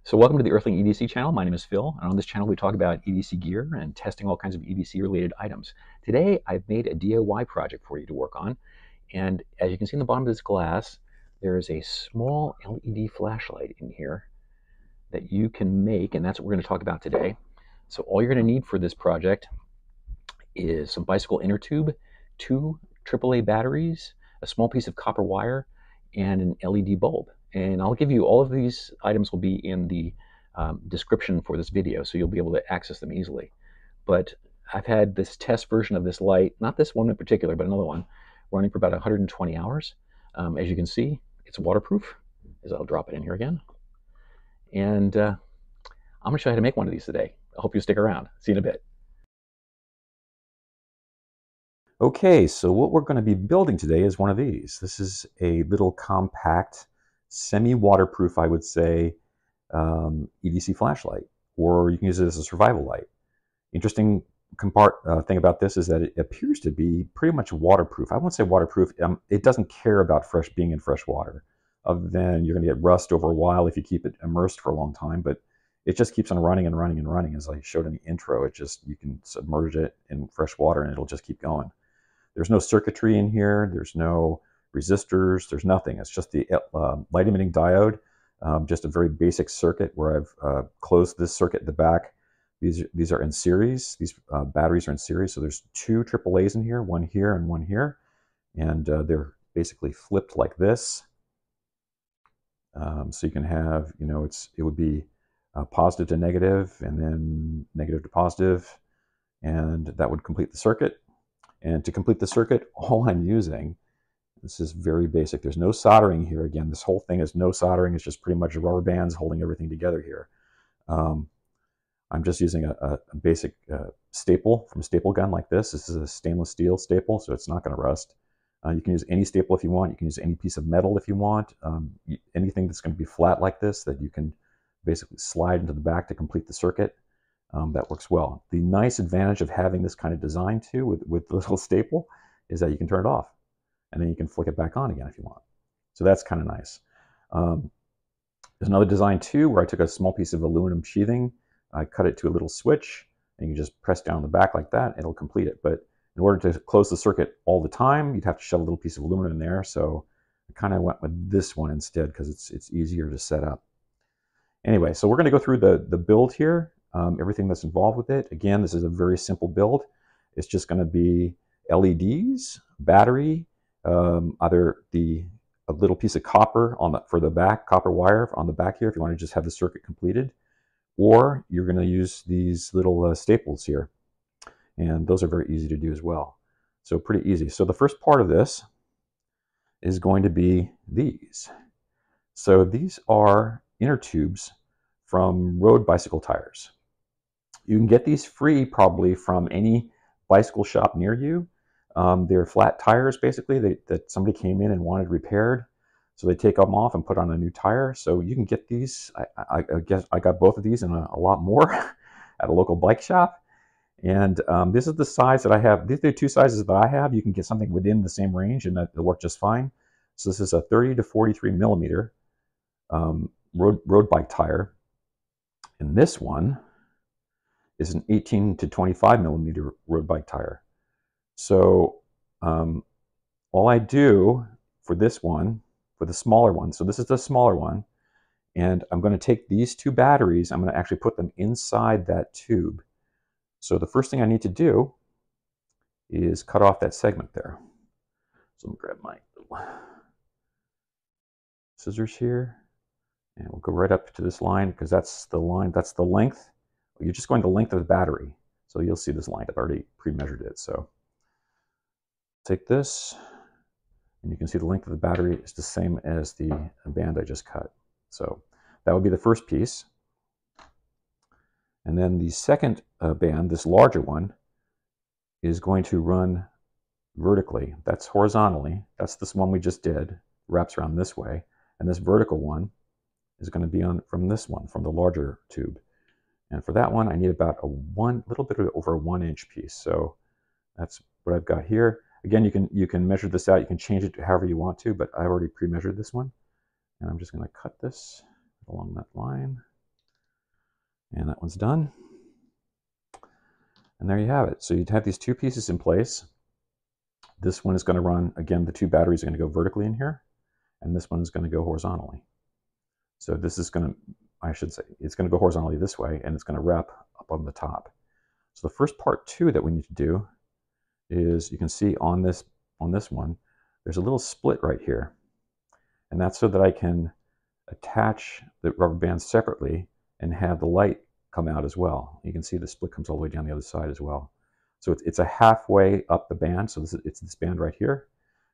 So welcome to the Earthling EDC channel. My name is Phil, and on this channel we talk about EDC gear and testing all kinds of EDC related items. Today I've made a DIY project for you to work on, and as you can see in the bottom of this glass, there is a small LED flashlight in here that you can make, and that's what we're going to talk about today. So all you're going to need for this project is some bicycle inner tube, 2 AAA batteries, a small piece of copper wire, and an LED bulb. And I'll give you all of these items will be in the description for this video, so you'll be able to access them easily. But I've had this test version of this light, not this one in particular, but another one, running for about 120 hours. As you can see, it's waterproof, as I'll drop it in here again. And I'm going to show you how to make one of these today. I hope you stick around. See you in a bit. Okay, so what we're going to be building today is one of these. This is a little compact, semi-waterproof, I would say, EDC flashlight, or you can use it as a survival light. Interesting thing about this is that it appears to be pretty much waterproof. I won't say waterproof. It doesn't care about being in fresh water, other than you're going to get rust over a while if you keep it immersed for a long time, but it just keeps on running and running and running. As I showed in the intro, you can submerge it in fresh water and it'll just keep going. There's no circuitry in here. There's no resistors. There's nothing. It's just the light emitting diode, just a very basic circuit where I've closed this circuit at the back. These are in series. These batteries are in series. So there's 2 AAAs in here, one here and one here. And they're basically flipped like this. So you can have, it would be positive to negative and then negative to positive. And that would complete the circuit. And to complete the circuit, all I'm using, this is very basic. There's no soldering here. Again, this whole thing is no soldering. It's just pretty much rubber bands holding everything together here. I'm just using a basic staple from a staple gun like this. This is a stainless steel staple, so it's not going to rust. You can use any staple if you want. You can use any piece of metal if you want. Anything that's going to be flat like this that you can basically slide into the back to complete the circuit. That works well. The nice advantage of having this kind of design too with the little staple is that you can turn it off and then you can flick it back on again if you want. So that's kind of nice. There's another design too where I took a small piece of aluminum sheathing, I cut it to a little switch, and you just press down the back like that, it'll complete it. But in order to close the circuit all the time, you'd have to shove a little piece of aluminum in there. So I kind of went with this one instead because it's easier to set up. Anyway, so we're going to go through the build here. Everything that's involved with it. Again, this is a very simple build. It's just going to be LEDs, battery, either a little piece of copper for the back, copper wire on the back here if you want to just have the circuit completed, or you're going to use these little staples here, and those are very easy to do as well. So pretty easy. So the first part of this is going to be these. So these are inner tubes from road bicycle tires. You can get these free probably from any bicycle shop near you. They're flat tires basically that somebody came in and wanted repaired. So they take them off and put on a new tire. So you can get these. I guess I got both of these and a lot more at a local bike shop. And this is the size that I have. These are the 2 sizes that I have. You can get something within the same range and that'll work just fine. So this is a 30 to 43 millimeter road bike tire. And this one is an 18 to 25 millimeter road bike tire. So all I do for this one, for the smaller one, so this is the smaller one, and I'm going to take these 2 batteries, I'm going to actually put them inside that tube. So the first thing I need to do is cut off that segment there. So I'm going to grab my little scissors here, and we'll go right up to this line because that's the line, that's the length. You're just going the length of the battery. So you'll see this line. I've already pre-measured it. So take this, and you can see the length of the battery is the same as the band I just cut. So that would be the first piece. And then the second band, this larger one, is going to run vertically. That's horizontally. That's this one we just did. Wraps around this way. And this vertical one is going to be from this one, from the larger tube. And for that one, I need about a little bit over a 1-inch piece. So that's what I've got here. Again, you can measure this out. You can change it to however you want to, but I already pre-measured this one. And I'm just going to cut this along that line. And that one's done. And there you have it. So you'd have these two pieces in place. This one is going to run, again, the two batteries are going to go vertically in here, and this one is going to go horizontally. So this is going to, I should say, it's going to go horizontally this way, and it's going to wrap up on the top. So the first part two that we need to do is, you can see on this one, there's a little split right here. And that's so that I can attach the rubber bands separately and have the light come out as well. You can see the split comes all the way down the other side as well. So it's a halfway up the band. So it's this band right here.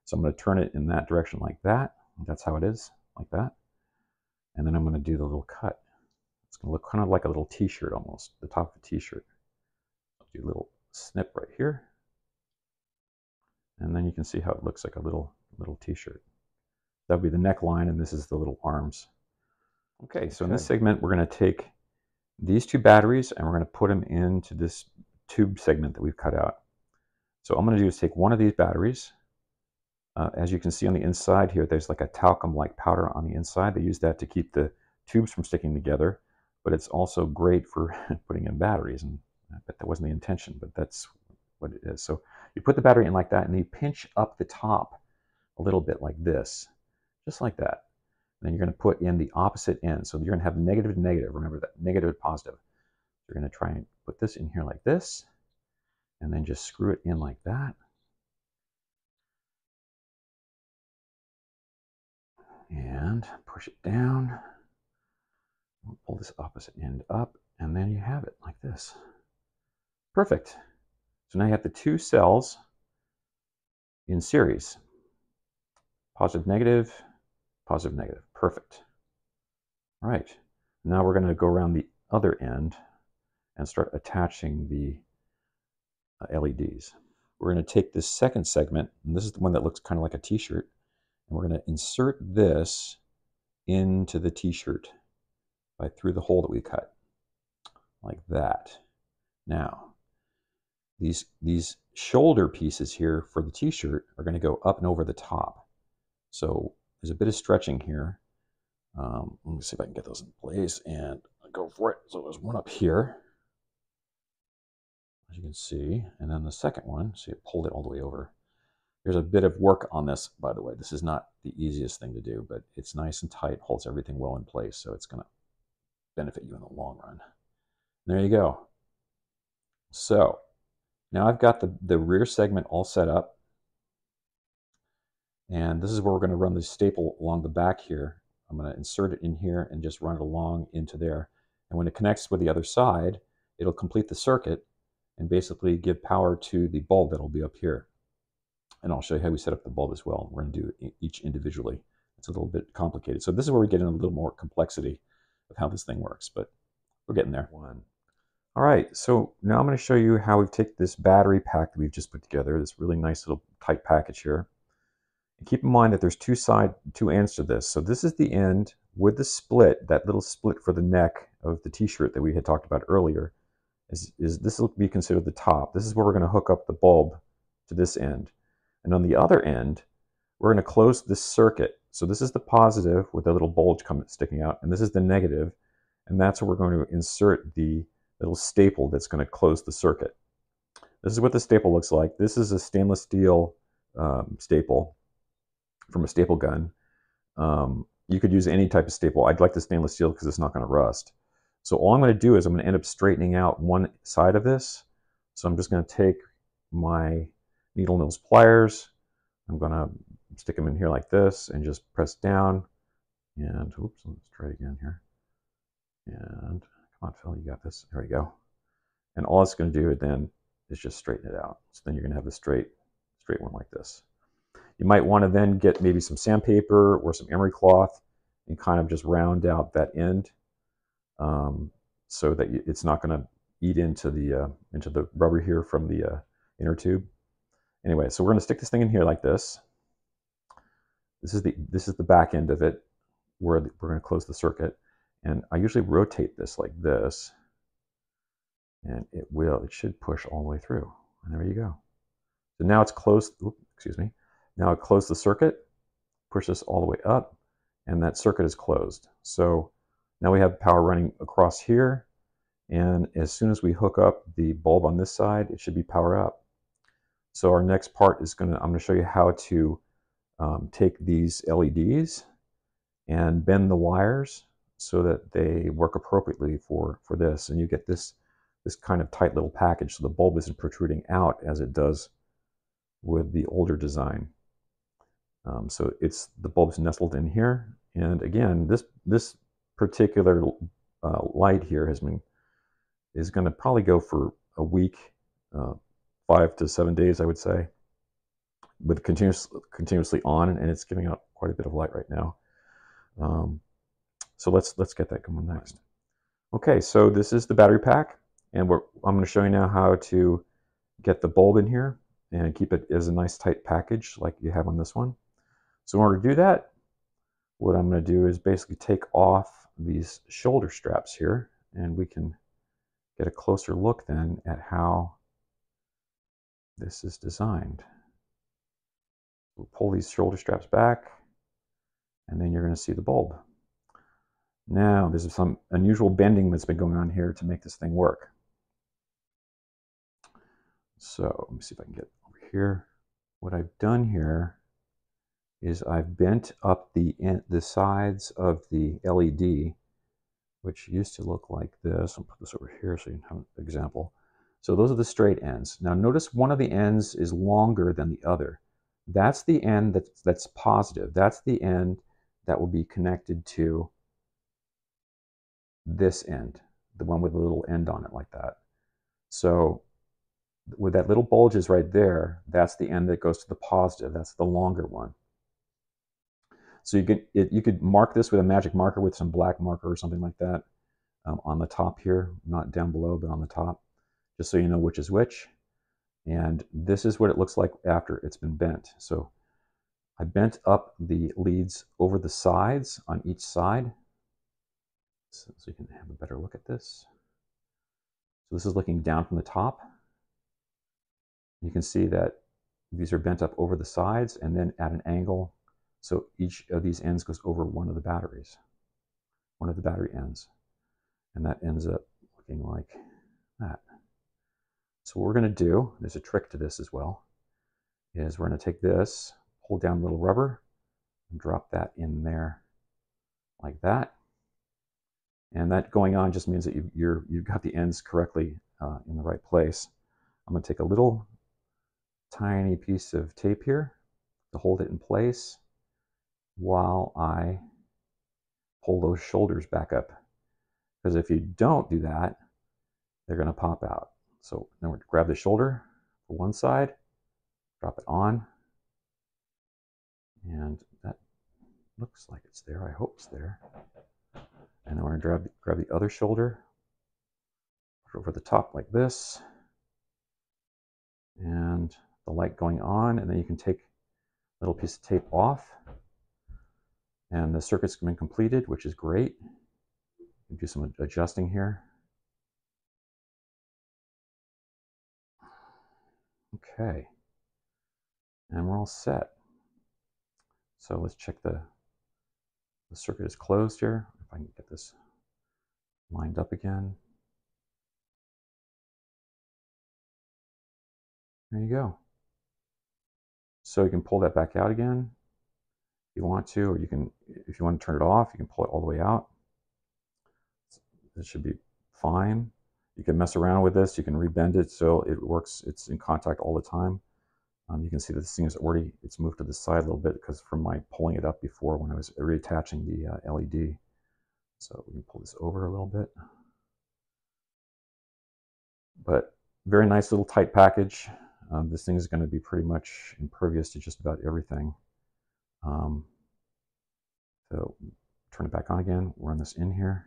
So I'm going to turn it in that direction like that. That's how it is, like that. And then I'm going to do the little cut. It's going to look kind of like a little t-shirt almost, the top of a t-shirt. I'll do a little snip right here. And then you can see how it looks like a little t-shirt. That would be the neckline, and this is the little arms. Okay, so in this segment, we're going to take these two batteries and we're going to put them into this tube segment that we've cut out. So what I'm going to do is take one of these batteries. As you can see on the inside here, there's like a talcum-like powder on the inside. They use that to keep the tubes from sticking together, but it's also great for putting in batteries. And I bet that wasn't the intention, but that's what it is. So you put the battery in like that, and you pinch up the top a little bit like this, just like that. And then you're going to put in the opposite end. So you're going to have negative to negative. Remember that, negative to positive. You're going to try and put this in here like this, and then just screw it in like that. And push it down. We'll pull this opposite end up, and then you have it like this. Perfect. So now you have the two cells in series. Positive, negative, positive, negative. Perfect. All right. Now we're going to go around the other end and start attaching the LEDs. We're going to take this second segment, and this is the one that looks kind of like a t-shirt, and we're going to insert this into the t-shirt through the hole that we cut, like that. Now, these shoulder pieces here for the t-shirt are going to go up and over the top. So there's a bit of stretching here. Let me see if I can get those in place and go for it. So there's one up here, as you can see, and then the second one, see, it pulled it all the way over. There's a bit of work on this, by the way. This is not the easiest thing to do, but it's nice and tight, holds everything well in place, so it's going to benefit you in the long run. There you go. So now I've got the rear segment all set up, and this is where we're going to run the staple along the back here. I'm going to insert it in here and just run it along into there. And when it connects with the other side, it'll complete the circuit and basically give power to the bulb that'll be up here. And I'll show you how we set up the bulb as well. We're going to do each individually. It's a little bit complicated. So this is where we get into a little more complexity of how this thing works, but we're getting there. All right, so now I'm going to show you how we've taken this battery pack that we've just put together, this really nice little tight package here. And keep in mind that there's two ends to this. So this is the end with the split, that little split for the neck of the t-shirt that we had talked about earlier. This will be considered the top. This is where we're going to hook up the bulb to this end. And on the other end, we're going to close this circuit. So this is the positive with a little bulge sticking out, and this is the negative, and that's where we're going to insert the little staple that's going to close the circuit. This is what the staple looks like. This is a stainless steel staple from a staple gun. You could use any type of staple. I'd like the stainless steel because it's not going to rust. So all I'm going to do is I'm going to end up straightening out one side of this. So I'm just going to take my needle nose pliers. I'm going to stick them in here like this and just press down. And oops, let's try it again here. And come on, Phil, you got this. There we go. And all it's going to do then is just straighten it out. So then you're going to have a straight one like this. You might want to then get maybe some sandpaper or some emery cloth and kind of just round out that end so that it's not going to eat into the rubber here from the inner tube. Anyway, so we're going to stick this thing in here like this. This is the back end of it where we're going to close the circuit. And I usually rotate this like this, and it should push all the way through. And there you go. So now it's closed. Oops, excuse me. Now it closed the circuit, push this all the way up, and that circuit is closed. So now we have power running across here, And as soon as we hook up the bulb on this side, it should be power up. So our next part is I'm going to show you how to take these LEDs and bend the wires so that they work appropriately for this, and you get this kind of tight little package, so the bulb isn't protruding out as it does with the older design. So the bulb's nestled in here, and again, this particular light here is going to probably go for a week, 5 to 7 days, I would say, with continuously on, and it's giving out quite a bit of light right now. So let's get that going next. Okay, so this is the battery pack, and I'm going to show you now how to get the bulb in here and keep it as a nice tight package like you have on this one. So in order to do that, what I'm going to do is basically take off these shoulder straps here, and we can get a closer look then at how this is designed. We'll pull these shoulder straps back, and then you're going to see the bulb. Now, there's some unusual bending that's been going on here to make this thing work. So let me see if I can get over here. What I've done here is I've bent up the sides of the LED, which used to look like this. I'll put this over here so you can have an example. So those are the straight ends. Now notice one of the ends is longer than the other. That's the end that's positive. That's the end that will be connected to this end, the one with a little end on it like that. So with that little bulges right there, that's the end that goes to the positive. That's the longer one. So you could mark this with a magic marker, with some black marker or something like that, on the top here, not down below, but on the top, just so you know which is which. And this is what it looks like after it's been bent. So I bent up the leads over the sides on each side, so you can have a better look at this. So this is looking down from the top. You can see that these are bent up over the sides and then at an angle. So each of these ends goes over one of the batteries, one of the battery ends. And that ends up looking like that. So what we're going to do, there's a trick to this as well, is we're going to take this, pull down a little rubber, and drop that in there like that. And that going on just means that you've got the ends correctly in the right place. I'm going to take a little tiny piece of tape here to hold it in place while I pull those shoulders back up. Because if you don't do that, they're going to pop out. So then we're going to grab the shoulder for one side, drop it on, and that looks like it's there. I hope it's there. And then we're going to grab the other shoulder, put it over the top like this, and the light going on, and then you can take a little piece of tape off, and the circuit's been completed, which is great. You can do some adjusting here. Okay, and we're all set. So let's check the circuit is closed here. If I can get this lined up again. There you go. So you can pull that back out again if you want to, or you can, if you want to turn it off, you can pull it all the way out. It should be fine. You can mess around with this. You can rebend it so it works. It's in contact all the time. You can see that this thing is already, it's moved to the side a little bit because from my pulling it up before when I was reattaching the LED. So we can pull this over a little bit. But very nice little tight package. This thing is going to be pretty much impervious to just about everything. So turn it back on again, run this in here,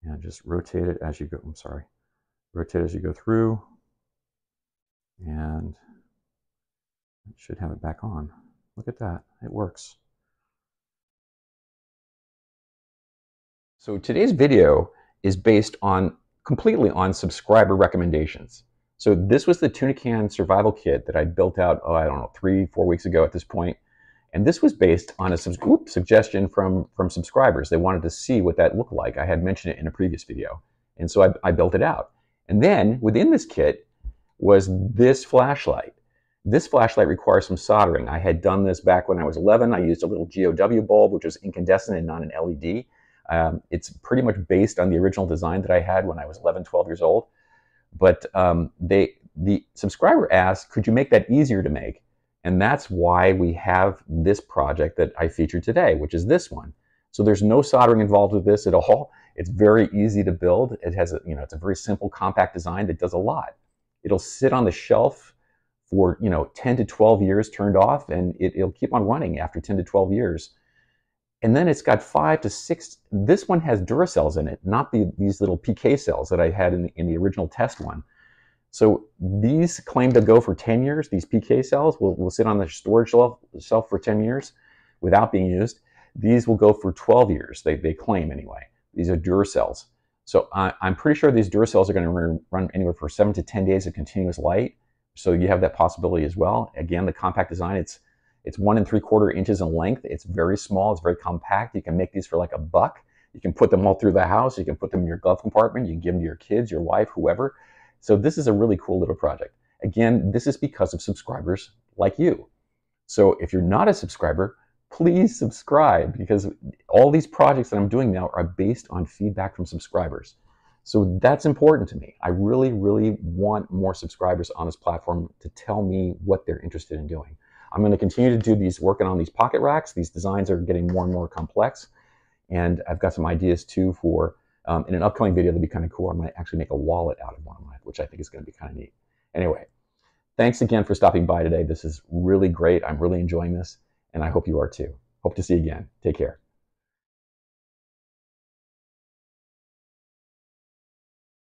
and just rotate it as you go. I'm sorry. Rotate as you go through, and it should have it back on. Look at that. It works. So today's video is based completely on subscriber recommendations. So this was the tuna can survival kit that I built out, I don't know, 3-4 weeks ago at this point. And this was based on a suggestion from subscribers. They wanted to see what that looked like. I had mentioned it in a previous video. And so I built it out. And then within this kit was this flashlight. This flashlight requires some soldering. I had done this back when I was 11. I used a little GOW bulb, which was incandescent and not an LED. It's pretty much based on the original design that I had when I was 11, 12 years old. But the subscriber asked, could you make that easier to make? And that's why we have this project that I featured today, which is this one. So there's no soldering involved with this at all. It's very easy to build. It has it's a very simple, compact design that does a lot. It'll sit on the shelf for 10 to 12 years turned off, and it'll keep on running after 10 to 12 years. And then it's got 5 to 6. This one has Duracells in it, not these little PK cells that I had in the original test one. So these claim to go for 10 years. These PK cells will sit on the storage shelf for 10 years without being used. These will go for 12 years, they claim anyway. These are Duracells. So I'm pretty sure these Duracells are going to run anywhere for 7 to 10 days of continuous light. So you have that possibility as well. Again, the compact design, it's 1 3/4 inches in length. It's very small. It's very compact. You can make these for like $1. You can put them all through the house. You can put them in your glove compartment. You can give them to your kids, your wife, whoever. So this is a really cool little project. Again, this is because of subscribers like you. So if you're not a subscriber, please subscribe, because all these projects that I'm doing now are based on feedback from subscribers. So that's important to me. I really, really want more subscribers on this platform to tell me what they're interested in doing. I'm going to continue to do working on these pocket racks. These designs are getting more and more complex. And I've got some ideas too for, in an upcoming video that'll be kind of cool. I might actually make a wallet out of one of mine, which I think is going to be kind of neat. Anyway, thanks again for stopping by today. This is really great. I'm really enjoying this, and I hope you are too. Hope to see you again. Take care.